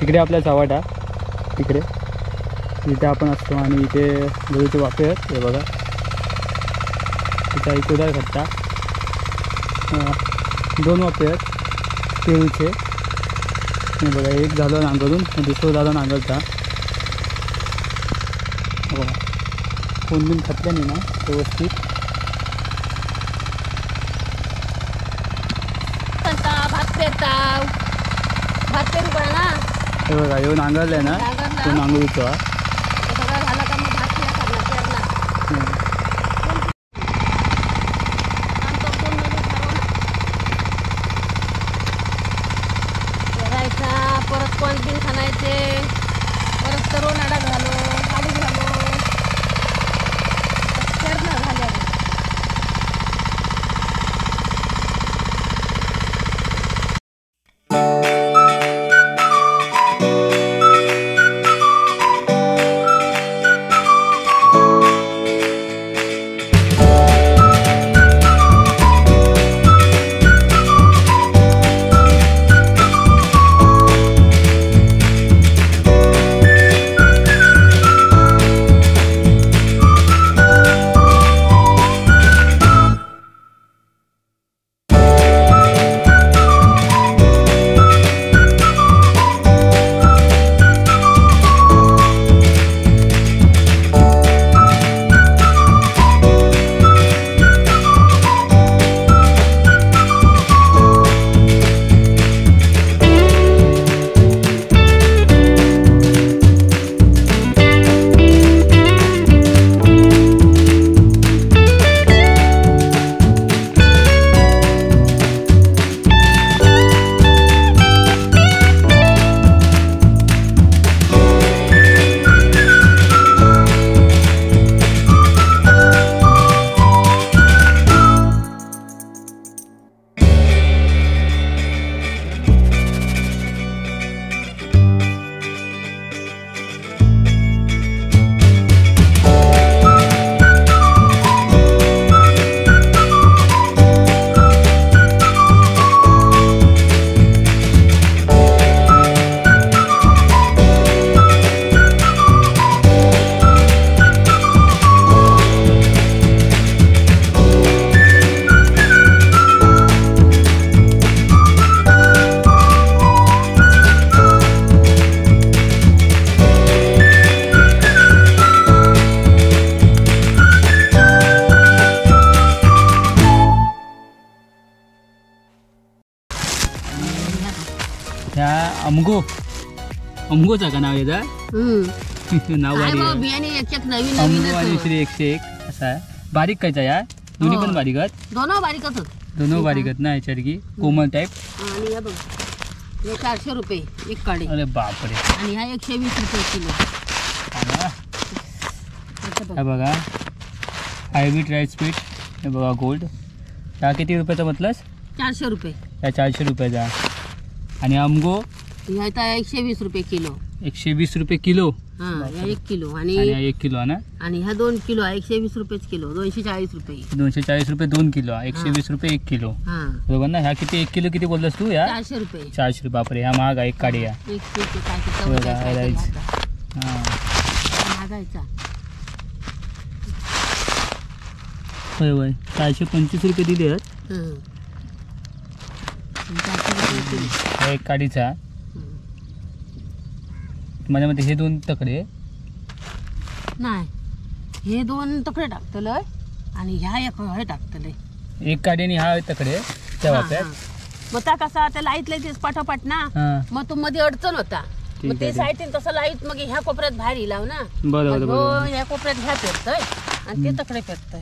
तिकडे आपला चव्हाटा तिकडे इथे आपण असतो आणि इथे गहूचे वाफे आहेत हे बघा. इथे एक उदार खट्टा 2 वाफे आहेत पेरूचे हे बघा. एक झालं नांगरून दुसरं झालं नांगरता बघा. कोण बिन खतल्याने ना व्यवस्थित भात पेरू पण ना हे बघा. येऊन नांगरलाय ना तो नांगरूचा सगळं झालं का मग भात पेरायचा परत कोण बिन खाणायचे परत तरुण अडा झालो काढू झालो पेरणं झाल्या. अमगोचा का नाव येतं नाव नवीन अमगो आणि श्री 101 असा आहे. बारीक कायचा या दोन्ही पण बारीक आहेत. दोनों बारीकच दोनों बारीक आहेत ना याच्यासारखी कोमल टाईप. आणि हे बघ हे 400 रुपये एक काढे. अरे बापरे. आणि हा 120 रुपये किलो. हे बघा हायब्रिड राईस पीठ हे बघा गोल्ड. हा किती रुपयाचा म्हटलंस? 400 रुपये. या 400 रुपयाचा. आणि अमगो ह्याचा 120 रुपये किलो. 120 रुपये किलो. हा 1 किलो. आणि 1 किलो ना. आणि हा 2 किलो 120 रुपये किलो. 240 रुपये. 240 रुपये 2 किलो. 120 रुपये 1 किलो. बरोबर ना. ह्या किती 1 किलो किती बोललास तू? या 400 रुपये. 400 रुपये. बापरे ह्या महाग आहे. एक काढी या महागायचा होय होय 425 रुपये दिले आहेत. एक काडीचा माझ्या मते हे 2 तकडे नाही. हे 2 तकडे टाकतलंय आणि ह्या एक हे टाकतलंय. एक काडी आणि हा तकडे त्या वाप्यात. मग त्या कसा त्या लाईट लाईट पाठोपाठ ना. मग तू मध्ये अडचण होता मग ते साईडीन तसं लाईट मग ह्या कोपऱ्यात बाहेर येलाव ना. बरोबर. ह्या कोपऱ्यात ह्या पेरतय आणि ते तकडे पेरतय.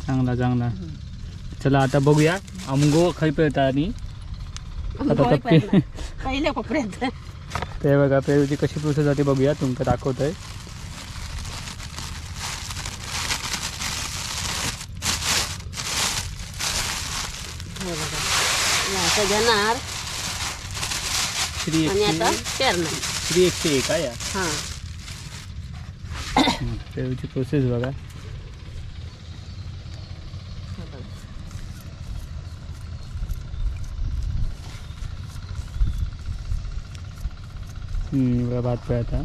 चांगला चांगला. चला आता बघूया अमगो खाई पेरता. आणि पहिल्या कोपऱ्यात ते बघा पेरूची कशी प्रोसेस जाते बघूया. तुमचं दाखवतोय. घेणार श्री आणि आता पेरणार. श्री 101 आहे. पेरूची प्रोसेस बघा. बघा भात पेळता.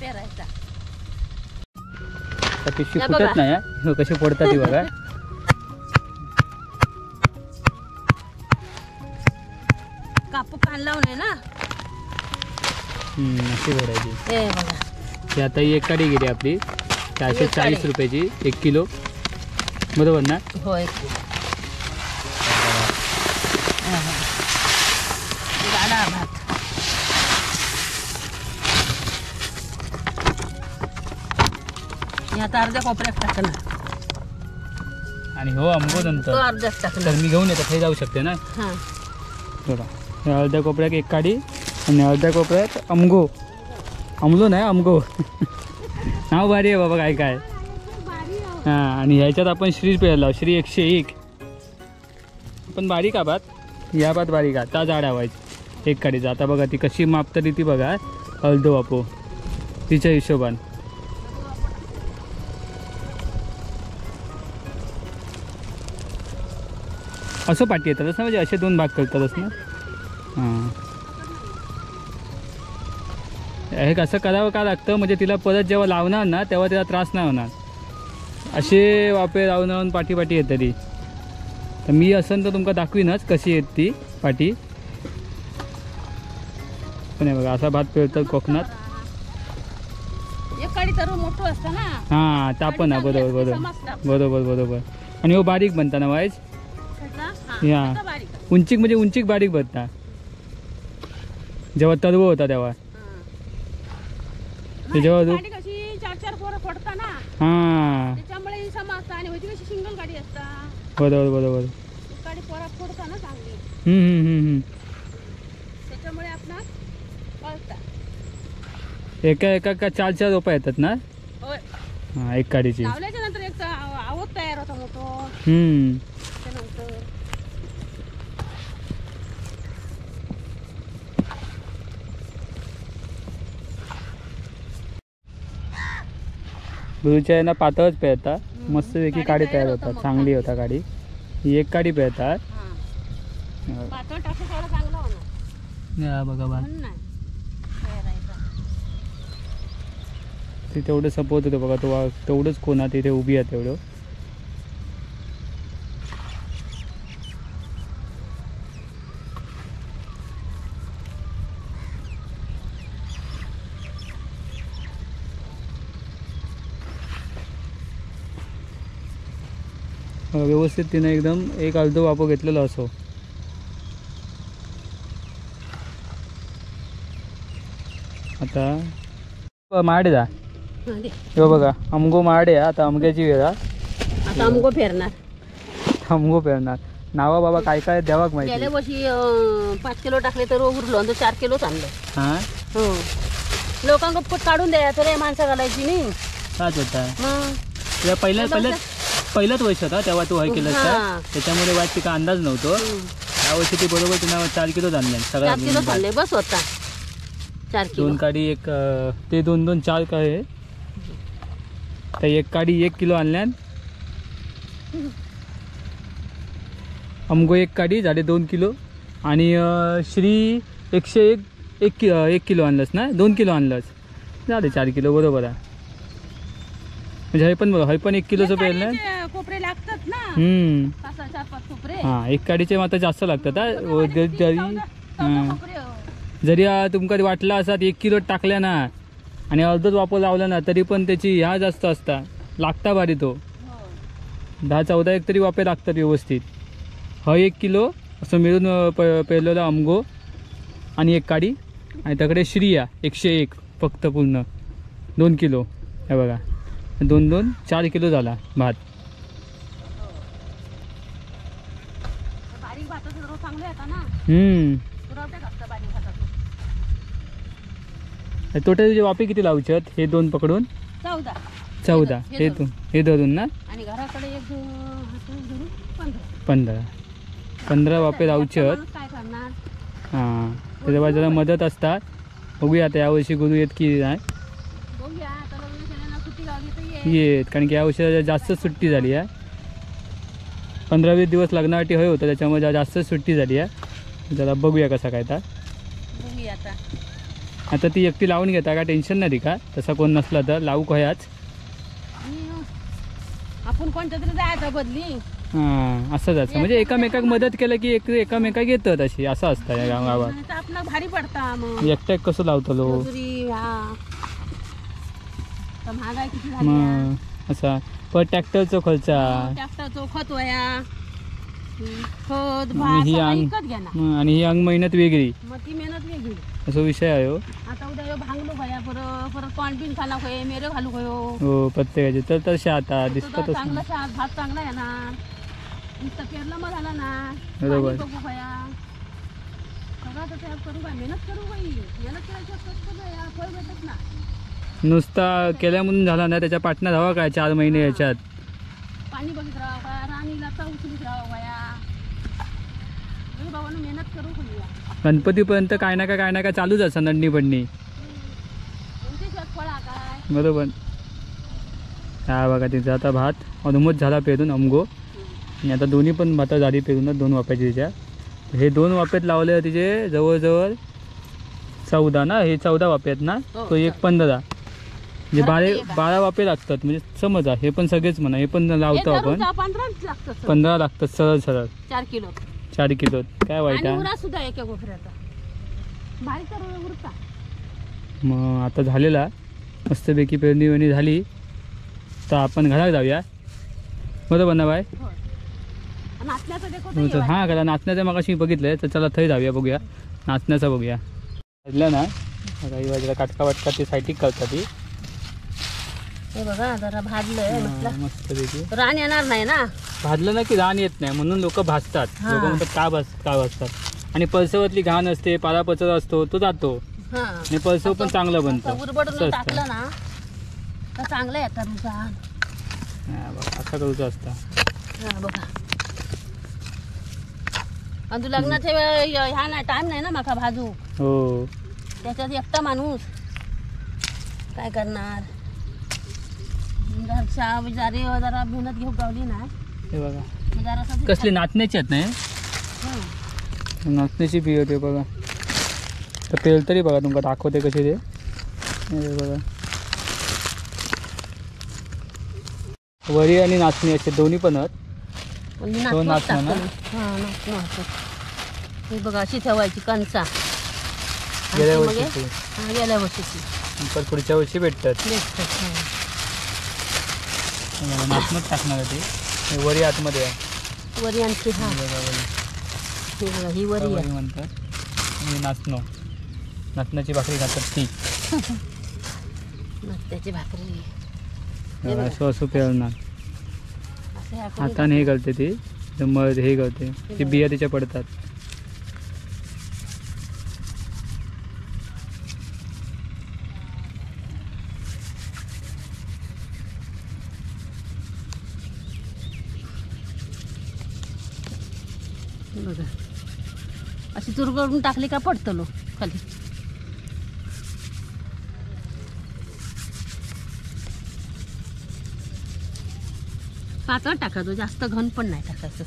पेरायचा पिशवी फुटत नाही हा. कशी फोडतात ती बघा. कापू कान लावणे ना. अशी भरायची. हे बघा ही आता ही एक काडी गेली आपली 440 रुपयाची 1 किलो बरोबर ना. होय गाडा भात. हे आता अर्ध्या कोपऱ्यात टाकणार आणि हो आंबो तो नंतर अर्ध्यात तर टाकणार. मी घेऊन येतो हे जाऊ शकते ना. हां बघा या अर्ध्या कोपऱ्यात एक काडी आणि अर्ध्या कोपऱ्यात अमगो. अमलो नाही अमगो. नाव भारी आहे बाबा काय काय. हां आणि ह्याच्यात आपण श्री पेरला श्री 101. पण बारीक भात या भात बारीक ता जाड व्हायची एक काडीचा. आता बघा ती कशी मापतली ती बघा. अर्धो वापो तिच्या हिशोबान. असं पाठी येतातच ना म्हणजे असे 2 भाग करतातच ना. हां हे कसं करावं का लागतं म्हणजे तिला परत जेव्हा लावणार ना तेव्हा तिला त्रास नाही होणार. असे वाफे लावून पाठी पाठी येते ती. तर मी असं तर तुमका दाखवीनच कशी येत ती पाठी. पण बघा असा भात पेरतात कोकणात. एक काडी तर मोठं असतं ना. हां तापण ना बरोबर बरोबर बरोबर बरोबर. आणि हो बारीक बनता ना वाईज. हां उंचीक म्हणजे उंचीक बारीक बनता जेव्हा तरव होता तेव्हा. जेव्हा 4-4 पोरं फोडता ना. हां त्याच्यामुळे ही समजतं. आणि होती कशी सिंगल गाडी असता. बरोबर बरोबर. गाडी पोरा फोडता ना चांगली. त्याच्यामुळे आपला कळता. एका एका का 4-4 रोपा येतात ना. होय हां एक काडीची. लावल्याच्या नंतर एक आवत तयार होता मोठं. त्यानंतर गुरुच्या यांना पातळच पेळता. मस्तपैकी काडी तयार होतात. चांगली होता काडी. ही एक काडी पेळतात. पातळ टाकू थोडं चांगलं होणार. बघा बा म्हणून नाही पेरायचा. ते तेवढं सपोर्ट होतं बघा. तो तेवढंच कोणा तिथे उभी आहे तेवढं. व्यवस्थित तिने एकदम एक अर्धो वापो घेतलेला असो. आता माडे जा हे बघा अमगो माडे. आता अमग्याची वेळ. आता आमगो फेरणार. अमगो पेरणार. नावा बाबा काय काय द्यावाक माहिती. गेल्या वर्षी 5 किलो टाकले तर उरलो आणि 4 किलोच आणलं. हां हो लोकांना पट काढून द्यायचं रे. माणसं घालायची नाही. काच होता मग पहिलाच वर्ष होता तेव्हा तू हे केलं त्याच्यामुळे वाईट तिका अंदाज नव्हतो. या वर्षी ती बरोबर तिनं 4 किलो आणले. 4 किलो आणले बस होता. 4 किलो 2 काडी एक ते 2-2 4 काय तर एक काडी 1 किलो आणल्यान. अमगो एक काडी झाले 2 किलो. आणि श्री 101 किलो आणलंस ना. 2 किलो आणलंस झाले 4 किलो बरोबर आहे. म्हणजे हे पण 1 किलोचं पेरलं. कोपरे लागतात ना. 4-5 कोपरे. हां एक काडीचे मात्र जास्त लागतात. जरी तुमका वाटलं असतात 1 किलो टाकल्या ना आणि अर्धच वापर लावला ना तरी पण त्याची ह्या जास्त असता लागता भारी. तो 10-14 एक तरी वापे लागतात व्यवस्थित. 1 किलो असं मिळून पेरलेलं अमगो आणि एक काडी. आणि त्याकडे श्रिया 101 फक्त पूर्ण 2 किलो. हे बघा 2-2 4 किलो झाला भात. बारीक भाताचं रोज चांगलं येतं ना. पुरवठ्यात असतं बारीक भाताचं. टोटल जे वापे किती लावच्यात हे 2 पकडून 14 हे धरून ना. आणि घराकडे एक धरून 15 वापे लावच्यात. काय करणार. हां त्याच्या जरा मदत असतात. बघूया आता यावर्षी गुरु येत की नाही. बघूया आता लग्न केल्यानं सुट्टी गावली तर ये. येत कारण की यावर्षी जास्त सुट्टी झाली आहे. 15-20 दिवस लग्नासाठी होय होतं, त्याच्यामुळे जास्त सुट्टी झाली आहे. जरा बघूया कसं काय तर. बघूया आता ती एकटी लावून घेता का, टेन्शन नाही का, तसा कोण नसला तर लावू खयाच. आपण कोणत्या तरी जायचं बदली. हां असंच असतं, म्हणजे एकामेकाक मदत केलं की एकामेकाक येतात अशी, असं असतं या गावात. आपला भारी पडता मग एकट्याक कसं लावतो लो महागाई किती झाली. मग असा पण ट्रॅक्टरचा खर्चा, ट्रॅक्टरचा खत वया खत आणि ही अंग विकत घ्या ना. आणि ही अंग मेहनत वेगळी, मग ती मेहनत वेगळी. असं विषय आहे हो. आता उद्या भांगलो भया परत कॉर्न बिन खाना खोय मेरे घालू खोयो. हो प्रत्येकाचे तर तसे आता दिसतातच. चांगला भात चांगला येणार. नुसतं पेरला मग झाला ना. बरोबर. बघू भया सगळं तर तयार करू का, मेहनत करू बाई. मेहनत करायची फळ भेटत ना. नुसता केल्या म्हणून झाला ना, त्याच्या पाटणा धावा काय 4 महिने याच्यात. पाणी बघित राहा का, राणीला तर उचलीत राहा भया. बाबांना मेहनत करू खोया. गणपतीपर्यंत काय ना काय चालूच असं नडणी पडणी. बरोबर. हा बघा तिचा आता भात ऑलमोस्ट झाला पेरून अमगो. आणि आता दोन्ही पण भाता झाली पेरूनच 2 वाप्याची तिच्या. हे 2 वाप्यात लावले तिचे जवळजवळ 14 ना, हे 14 वापे आहेत ना, तो एक 15 म्हणजे 12 वापे लागतात. म्हणजे समजा हे पण सगळेच म्हणा, हे पण लावतो आपण 15 लागतात सरळ 4 किलो 4 किलो. काय वाईट आहे. मग आता झालेला मस्तपैकी पेरणी वेणी झाली, तर आपण घरात जाऊया. बरोबर ना बाय. हां करा नाचण्याचं मग अशी बघितलंय, तर चला थंय जाऊया, बघूया नाचण्याचं बघूया. वाजल्या ना काही वाजला काटका वाटका ती सायटिक करतात ती. हे बघा जरा भाजलंय मस्तपैकी. रान येणार नाही ना. भाजलं ना की रान येत नाही, म्हणून लोक भाजतात. लोक म्हणतात का भाजतात. आणि पळसवतली घाण असते, पालापचर असतो, तो जातो. आणि पळसव पण चांगलं बनतं. उरबडून टाकलं ना तर चांगलं येतात. असं करूचं असतं. हा बघा. आणि तू लग्नाच्या वेळ ह्या ना टाइम नाही ना माका भाजू. हो त्याच्यात एकटा माणूस काय करणार. जरा मेहनत घेऊ गावली ना. हे बघा कसली नाचण्याची आहेत नाही, नाचण्याची बी होते बघा. तर पेल तरी बघा तुमका दाखवते कशी ते. बघा वरी आणि नाचणी असे दोन्ही पण आहेत. नाचणं ना हे बघा अशी ठेवायची कणसा. गेल्या वर्षी गेल्या वर्षीची पण पुढच्या वर्षी भेटतात. नाचणंच टाकणार ते. वरी आतमध्ये आहे. वरी आणखी हा ही वरी म्हणतात. आणि नाचणं नाचण्याची भाकरी खातात ती. नाचण्याची भाकरी असं पेरणार हाताने हे करते ती. मग हे करते ती बिया तिच्या पडतात. बघा अशी चुरगळून टाकली का पडतो लो खाली. पातळ टाकायचो, जास्त घन पण नाही टाकायचं.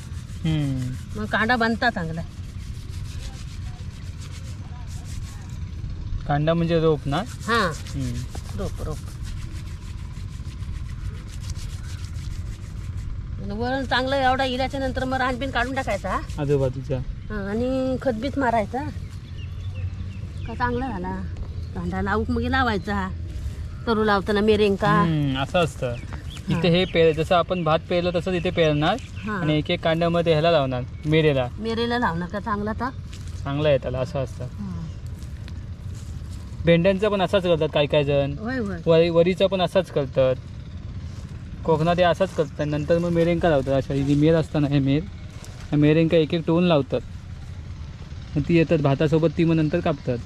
मग कांदा बनता चांगला. कांदा म्हणजे रोप ना. हा रोप रोप. वरण चांगलं एवढा इल्याच्या नंतर मग रानबीन काढून टाकायचा आजूबाजूचा. आणि खतबीत मारायचा का चांगला झाला. कांदा लावूक मग लावायचा. तरू लावताना मेरेंका असं असतं. इथे हे पेर जसं आपण भात पेरलं तसंच इथे पेरणार. आणि एक एक कांड्यामध्ये ह्याला लावणार मेरेला लावणार का चांगला तर चांगला आहे त्याला. असं असतं. भेंड्यांचं पण असाच करतात काही जण. वरीचं पण असाच करतात. कोकणात हे असाच करतात. नंतर मग मेरेंका लावतात. अशा जी मेर असताना हे मेरेंका एक एक टोन लावतात. मग ती येतात भातासोबत, ती मग नंतर कापतात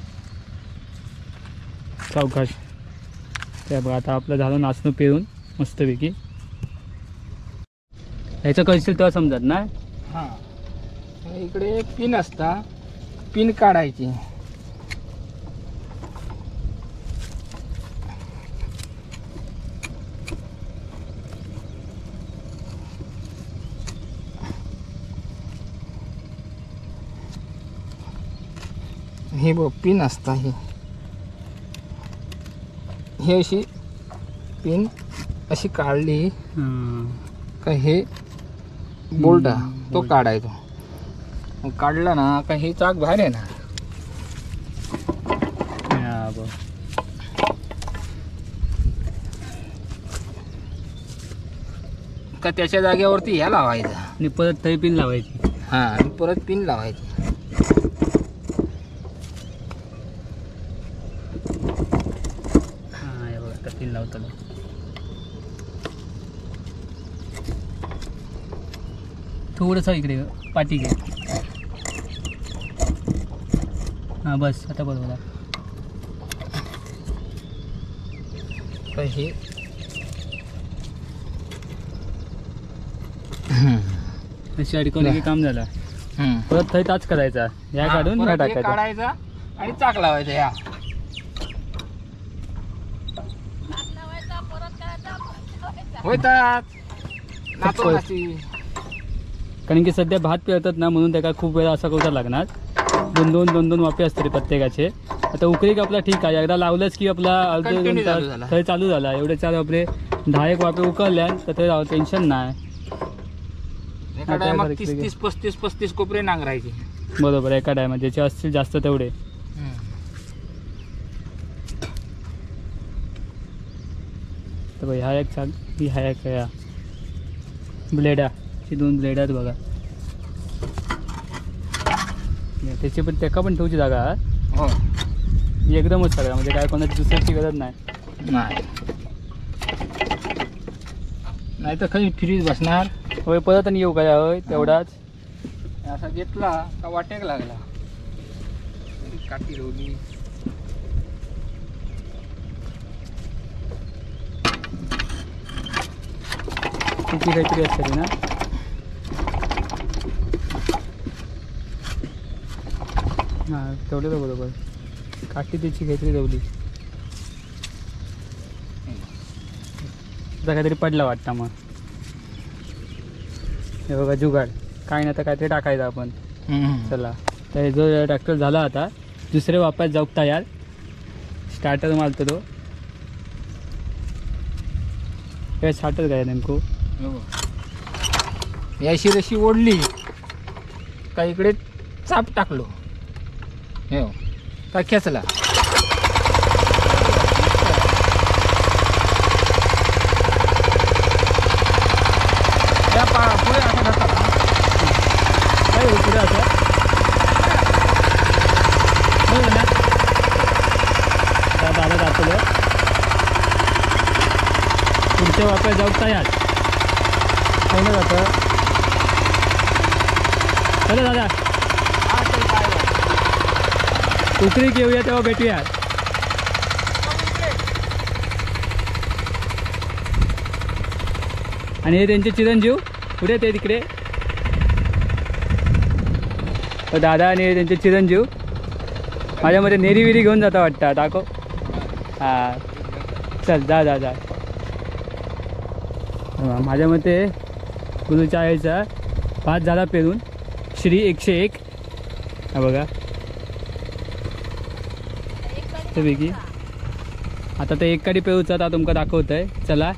सावकाश. त्या बघा आता आपलं झालं नाचणं पेरून मस्तपैकी. ह्याचं करशील तेव्हा समजत ना. हां इकडे पिन असता, पिन काढायची. हे बघ पिन असता हे अशी पिन अशी काढली का हे बोल्ट तो काढायचो. मग काढला ना का हे चाक बाहेर आहे ना. का त्याच्या जागेवरती ह्या लावायचा आणि परत थंय पिन लावायची. हा आणि परत पिन लावायची. हा हे बघा आता पिन लावतो. थोडंसं इकडे पाठी घे. हां बस आता बरोबर. हे अशी अडकवली की काम झालं. परत थंय ताच करायचा. ह्या काढून ह्या टाकायचा. काढायचा आणि चाक लावायचा. ह्या होतात कारण की सध्या भात पेरतात ना म्हणून त्याला खूप वेळा असा करूचा लागणार. दोन दोन वाफे असते प्रत्येकाचे. आता उकळी आपला ठीक आहे. एकदा लावलंच की आपला अर्धा 2 तास थंय चालू झाला. एवढे 4 वापरे 10 वाफे उकळल्या तर थंय टेन्शन नाही. 30-35 कोपरे नांगरायचे. बरोबर एका टायमात ज्याचे असतील जास्त तेवढे. तर ह्या एक चाक ही ह्या एक ह्या ब्लेडा ही 2 ब्लेड आहेत बघा. त्याची पण त्याका पण ठेवची जागा. हो एकदमच सगळं म्हणजे काय कोणाची दुसऱ्याची गरज नाही. नाही तर काही फ्रीज बसणार. होय परत आणि येऊ काय होय तेवढाच. असा घेतला का वाटेक लागला. काठी रोवली. तिची काहीतरी असते ना. हां तेवढं बरोबर. काठी त्याची काहीतरी रवली. आता काहीतरी पडला वाटतं. मग हे बघा जुगाड काय नाही तर काहीतरी टाकायचं आपण. चला तर जो ट्रॅक्टर झाला आता दुसरे वापस जाऊ तयार. स्टार्टर मारतो तो. काय स्टार्टर काय नेमकं. याशी रशी ओढली का इकडे चाप टाकलो हो का खेचला. पुढे असं धक्का काय पुढे असं दादा दाखवलं. पुढच्या वापस जाऊ तयार. कोण जातं. चला दादा उकरी घेऊया तेव्हा भेटूया. आणि हे त्यांचे चिरंजीव पुढे ते तिकडे. दादा आणि हे त्यांचे चिरंजीव माझ्यामध्ये नेरी विरी घेऊन जाता वाटतं. दाखव. हां चल जा जा जा. माझ्या मते गुरुच्या आईचा भात झाला पेरून. श्री 101 हा बघा पैकी. आता ते एक काडी पेरूचा आता तुमका दाखवत आहे. चला